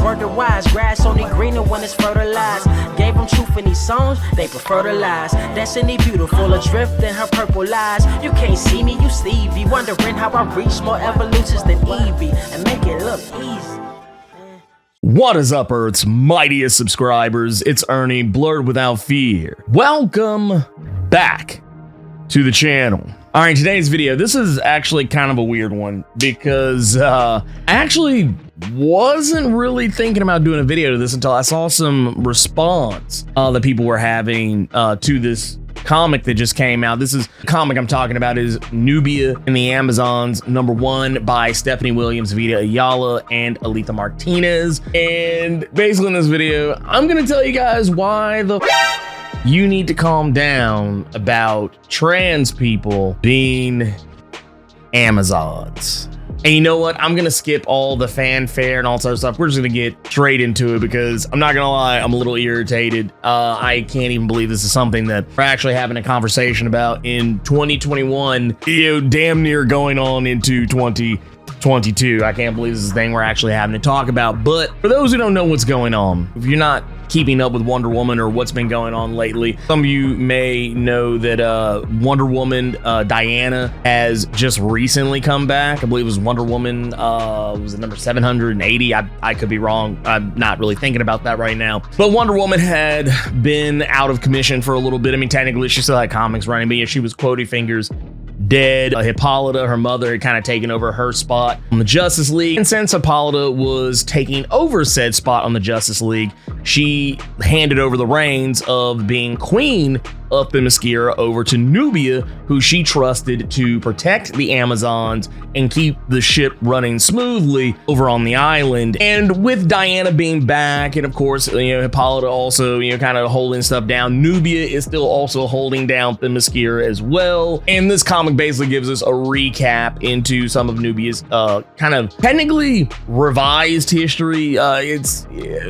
word to wise. Grass only greener when it's fertilized. Gave them truth in these songs, they prefer to lies. Destiny beautiful, adrift in her purple lies. You can't see me, you Stevie. Wondering how I reach more evolutions than Evie and make it look easy. What is up, Earth's mightiest subscribers? It's Ernie, Blerd without fear. Welcome back to the channel. All right, today's video, this is actually kind of a weird one because I actually wasn't really thinking about doing a video to this until I saw some response that people were having to this comic that just came out. This is the comic I'm talking about is Nubia in the Amazons, #1 by Stephanie Williams, Vita Ayala, and Aletha Martinez. And basically in this video, I'm gonna tell you guys why the you need to calm down about trans people being Amazons. And you know what? I'm gonna skip all the fanfare and all that stuff. We're just gonna get straight into it because I'm not gonna lie, I'm a little irritated. I can't even believe this is something that we're actually having a conversation about in 2021, damn near going on into 2022. I can't believe this is a thing we're actually having to talk about. But for those who don't know what's going on, if you're not keeping up with Wonder Woman or what's been going on lately, some of you may know that Wonder Woman Diana has just recently come back. I believe it was Wonder Woman, was it number 780? I could be wrong. I'm not really thinking about that right now. But Wonder Woman had been out of commission for a little bit. I mean, technically she still had comics running, but yeah, she was Quotey Fingers dead. Hippolyta, her mother, had kind of taken over her spot on the Justice League. And since Hippolyta was taking over said spot on the Justice League, she handed over the reins of being queen of Themyscira over to Nubia, who she trusted to protect the Amazons and keep the ship running smoothly over on the island. And with Diana being back, and of course, Hippolyta also, kind of holding stuff down, Nubia is still also holding down Themyscira as well. And this comic basically gives us a recap into some of Nubia's kind of technically revised history.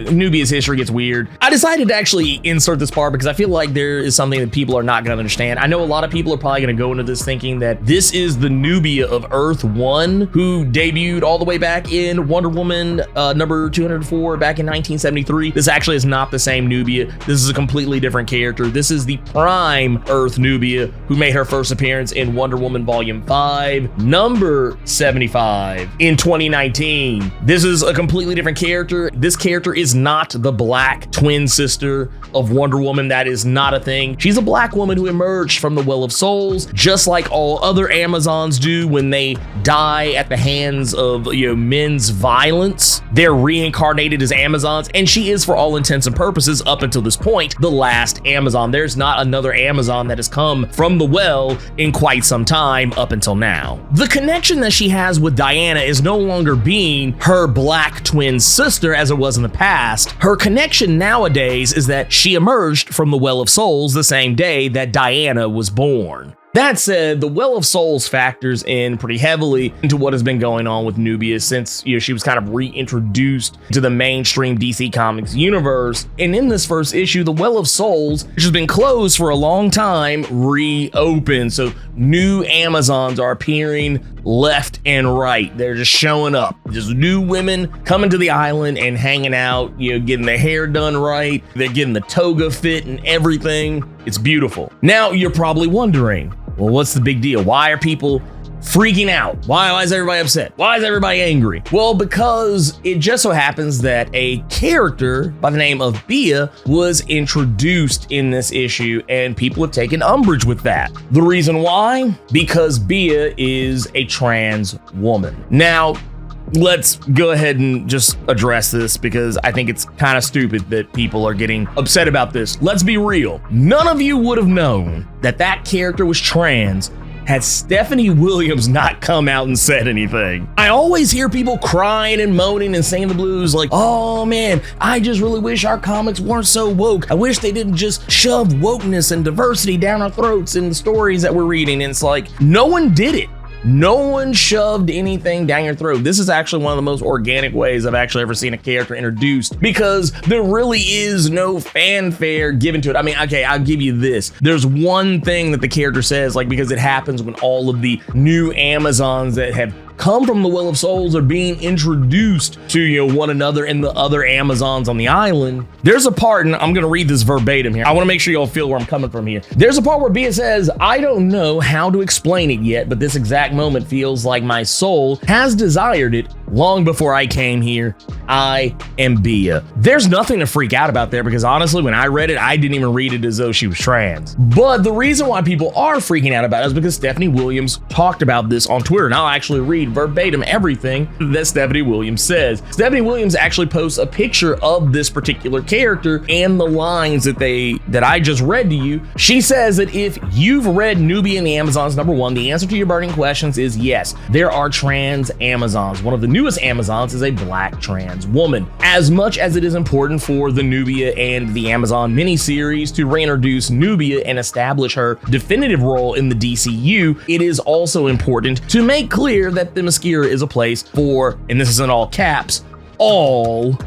Nubia's history gets weird. I decided to actually insert this part because I feel like there is something that people are not going to understand. I know a lot of people are probably going to go into this thinking that this is the Nubia of Earth 1 who debuted all the way back in Wonder Woman number 204 back in 1973. This actually is not the same Nubia. This is a completely different character. This is the prime Earth Nubia who made her first appearance in Wonder Woman Volume 5, number 75 in 2019. This is a completely different character. This character is not the black twin sister of Wonder Woman. That is not a thing. She's a black woman who emerged from the Well of Souls, just like all other Amazons do when they die at the hands of men's violence. They're reincarnated as Amazons, and she is, for all intents and purposes, up until this point, the last Amazon. There's not another Amazon that has come from the well in quite some time up until now. The connection that she has with Diana is no longer being her black twin sister as it was in the past. Her connection nowadays is that she emerged from the Well of Souls the same day that Diana was born. That said, the Well of Souls factors in pretty heavily into what has been going on with Nubia since she was kind of reintroduced to the mainstream DC Comics universe. And in this first issue, the Well of Souls, which has been closed for a long time, reopened. So new Amazons are appearing left and right. They're just showing up. Just new women coming to the island and hanging out, getting their hair done right. They're getting the toga fit and everything. It's beautiful. Now you're probably wondering, well, what's the big deal? Why are people freaking out? Why is everybody upset? Why is everybody angry? Well, because it just so happens that a character by the name of Bia was introduced in this issue, and people have taken umbrage with that. The reason why? Because Bia is a trans woman. Now, let's go ahead and just address this because I think it's kind of stupid that people are getting upset about this. Let's be real. None of you would have known that that character was trans had Stephanie Williams not come out and said anything. I always hear people crying and moaning and singing the blues like, oh man, I just really wish our comics weren't so woke. I wish they didn't just shove wokeness and diversity down our throats in the stories that we're reading. And it's like, no one did it. No one shoved anything down your throat. This is actually one of the most organic ways I've actually ever seen a character introduced because there really is no fanfare given to it. I mean, okay, I'll give you this. There's one thing that the character says, like, because it happens when all of the new Amazons that have come from the Well of Souls are being introduced to, one another and the other Amazons on the island. There's a part, and I'm going to read this verbatim here. I want to make sure y'all feel where I'm coming from here. There's a part where Bia says, I don't know how to explain it yet, but this exact moment feels like my soul has desired it long before I came here. I am Bia. There's nothing to freak out about there because honestly, when I read it, I didn't even read it as though she was trans. But the reason why people are freaking out about it is because Stephanie Williams talked about this on Twitter. And I'll actually read verbatim everything that Stephanie Williams says. Stephanie Williams actually posts a picture of this particular character and the lines that I just read to you. She says that if you've read Nubia and the Amazons #1, the answer to your burning questions is yes, there are trans Amazons. One of the newest Amazons is a black trans woman. As much as it is important for the Nubia and the Amazon miniseries to reintroduce Nubia and establish her definitive role in the DCU, it is also important to make clear that Themyscira is a place for, and this is in all caps, all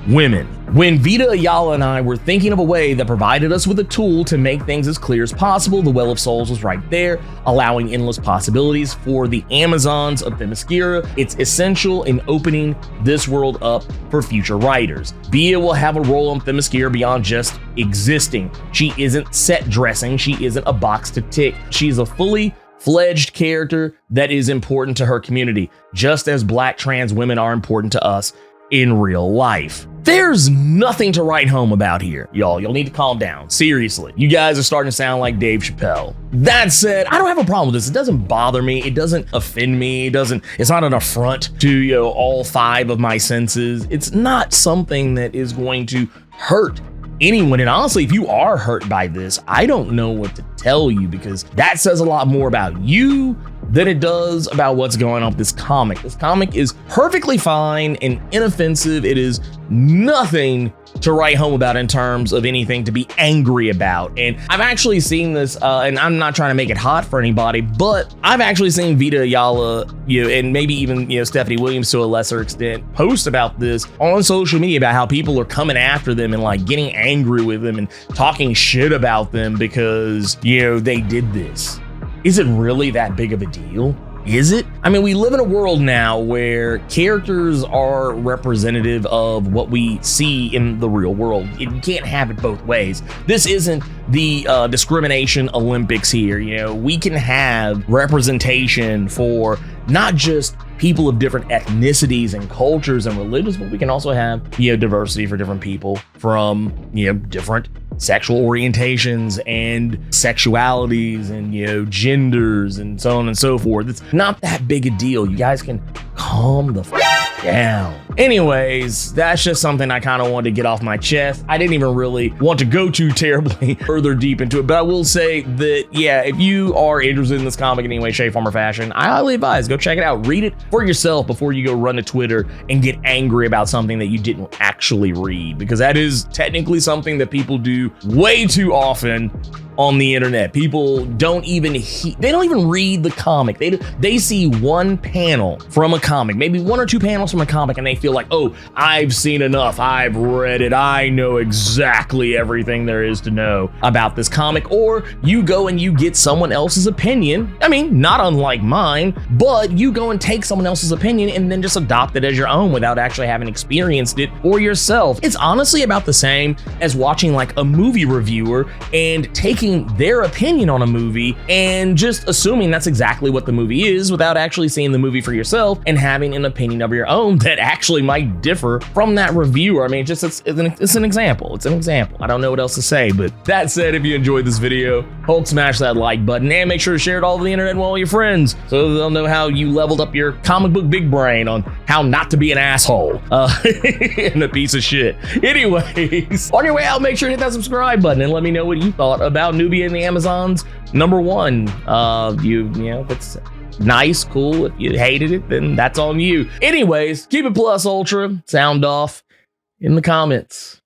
women. When Vita Ayala and I were thinking of a way that provided us with a tool to make things as clear as possible, the Well of Souls was right there, allowing endless possibilities for the Amazons of Themyscira. It's essential in opening this world up for future writers. Bia will have a role on Themyscira beyond just existing. She isn't set dressing. She isn't a box to tick. She's a fully fledged character that is important to her community, just as black trans women are important to us in real life. There's nothing to write home about here, y'all. You'll need to calm down. Seriously. You guys are starting to sound like Dave Chappelle. That said, I don't have a problem with this. It doesn't bother me. It doesn't offend me. It's not an affront to, all 5 of my senses. It's not something that is going to hurt anyone. And honestly, if you are hurt by this, I don't know what to tell you because that says a lot more about you than it does about what's going on with this comic. This comic is perfectly fine and inoffensive. It is nothing to write home about in terms of anything to be angry about. And I've actually seen this, and I'm not trying to make it hot for anybody, but I've actually seen Vita Ayala, and maybe even, Stephanie Williams to a lesser extent, post about this on social media about how people are coming after them and like getting angry with them and talking shit about them because, they did this. Is it really that big of a deal? Is it? I mean, we live in a world now where characters are representative of what we see in the real world. You can't have it both ways. This isn't the discrimination Olympics here. We can have representation for not just people of different ethnicities and cultures and religions, but we can also have, diversity for different people from, different sexual orientations and sexualities and, genders and so on and so forth. It's not that big a deal. You guys can calm the down. Anyways, that's just something I kind of wanted to get off my chest. I didn't even really want to go too terribly further deep into it, but I will say that, if you are interested in this comic in any way, shape, form, or fashion, I highly advise go check it out. Read it for yourself before you go run to Twitter and get angry about something that you didn't actually read, because that is technically something that people do way too often on the internet. People don't even read the comic. They see one panel from a comic, maybe 1 or 2 panels from a comic, and they feel like, oh, I've seen enough. I've read it. I know exactly everything there is to know about this comic. Or you go and you get someone else's opinion. I mean, not unlike mine, but you go and take someone else's opinion and then just adopt it as your own without actually having experienced it for yourself. It's honestly about the same as watching like a movie reviewer and taking their opinion on a movie and just assuming that's exactly what the movie is without actually seeing the movie for yourself and having an opinion of your own that actually might differ from that reviewer. I mean, it's an example. It's an example. I don't know what else to say, but that said, if you enjoyed this video, Hulk smash that like button and make sure to share it all over the internet with all your friends so they'll know how you leveled up your comic book big brain on how not to be an asshole and a piece of shit. Anyways, on your way out, make sure to hit that subscribe button and let me know what you thought about Nubia and the Amazons #1. If it's nice, cool. If you hated it, then that's on you. Anyways, keep it plus ultra, sound off in the comments.